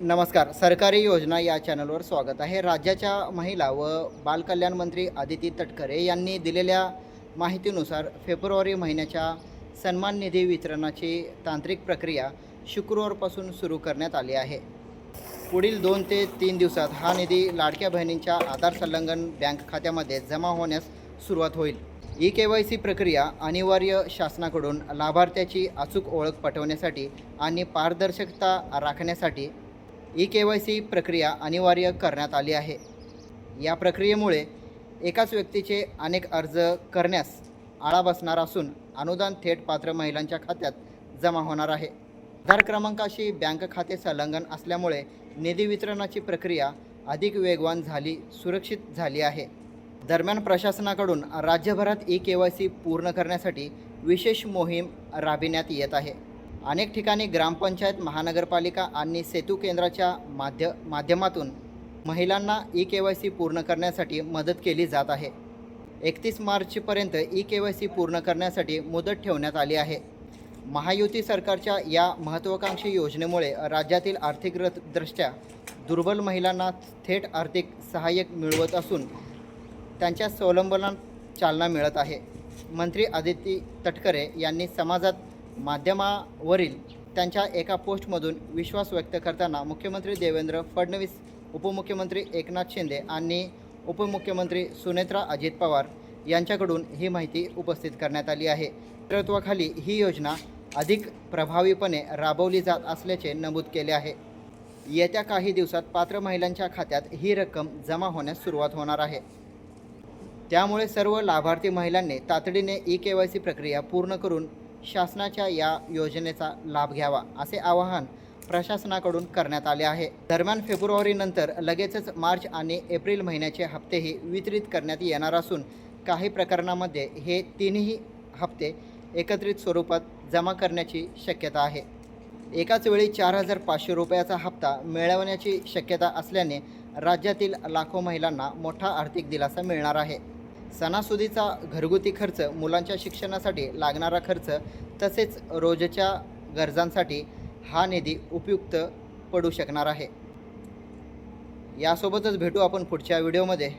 नमस्कार. सरकारी योजना या चॅनलवर स्वागत आहे. राज्याच्या महिला व बालकल्याण मंत्री अदिती तटकरे यांनी दिलेल्या माहितीनुसार फेब्रुवारी महिन्याच्या सन्मान निधी वितरणाची तांत्रिक प्रक्रिया शुक्रवारपासून सुरू करण्यात आली आहे. पुढील 2 ते 3 दिवसात हा निधी लाडक्या बहिणींच्या आधार संलग्न बँक खात्यामध्ये जमा होण्यास सुरुवात होईल. ई-केवायसी प्रक्रिया अनिवार्य शासनाकडून लाभार्थ्याची अचूक ओळख पटवण्यासाठी आणि पारदर्शकता राखण्यासाठी ई-केवायसी प्रक्रिया अनिवार्य करण्यात आली आहे. या प्रक्रियेमुळे एकाच व्यक्तीचे अनेक अर्ज करण्यास आळा बसणार असून अनुदान थेट पात्र महिलांच्या खात्यात जमा होणार आहे. आधार क्रमांकाशी बँक खाते संलग्न असल्यामुळे निधी वितरणाची प्रक्रिया अधिक वेगवान सुरक्षित झाली आहे. दरम्यान प्रशासनाकडून राज्यभरात ई-केवायसी पूर्ण करण्यासाठी विशेष मोहीम राबविण्यात येत आहे. अनेक ठिकाणी ग्रामपंचायत, महानगरपालिका आणि सेतू केंद्राच्या माध्यमातून महिलांना ई-केवायसी पूर्ण करण्यासाठी मदत केली जात आहे. 31 मार्चपर्यंत ई-केवायसी पूर्ण करण्यासाठी मुदत ठेवण्यात आली आहे. महायुती सरकारच्या या महत्त्वाकांक्षी योजनेमुळे राज्यातील आर्थिकदृष्ट्या दुर्बल महिलांना थेट आर्थिक सहाय्य मिळवत असून त्यांच्या स्वावलंबनाला चालना मिळत आहे. मंत्री अदिती तटकरे यांनी समाजात माध्यमावरील त्यांच्या एका पोस्टमधून विश्वास व्यक्त करताना मुख्यमंत्री देवेंद्र फडणवीस, उपमुख्यमंत्री एकनाथ शिंदे आणि उपमुख्यमंत्री सुनेत्रा अजित पवार यांच्याकडून ही माहिती उपस्थित करण्यात आली आहे. नेतृत्वाखाली ही योजना अधिक प्रभावीपणे राबवली जात असल्याचे नमूद केले आहे. येत्या काही दिवसात पात्र महिलांच्या खात्यात ही रक्कम जमा होण्यास सुरुवात होणार आहे. त्यामुळे सर्व लाभार्थी महिलांनी तातडीने ई-केवायसी प्रक्रिया पूर्ण करून शासनाच्या या योजनेचा लाभ घ्यावा, असे आवाहन प्रशासनाकडून करण्यात आले आहे. दरम्यान फेब्रुवारीनंतर लगेचच मार्च आणि एप्रिल महिन्याचे हप्तेही वितरित करण्यात येणार असून काही प्रकरणांमध्ये हे तिन्ही हप्ते एकत्रित स्वरूपात जमा करण्याची शक्यता आहे. एकाच वेळी 4,500 रुपयाचा हप्ता मिळवण्याची शक्यता असल्याने राज्यातील लाखो महिलांना मोठा आर्थिक दिलासा मिळणार आहे. सणासुदीचा घरगुती खर्च, मुलांच्या शिक्षणासाठी लागणारा खर्च तसेच रोजच्या गरजांसाठी हा निधी उपयुक्त पडू शकणार आहे. यासोबतच भेटू आपण पुढच्या व्हिडिओमध्ये.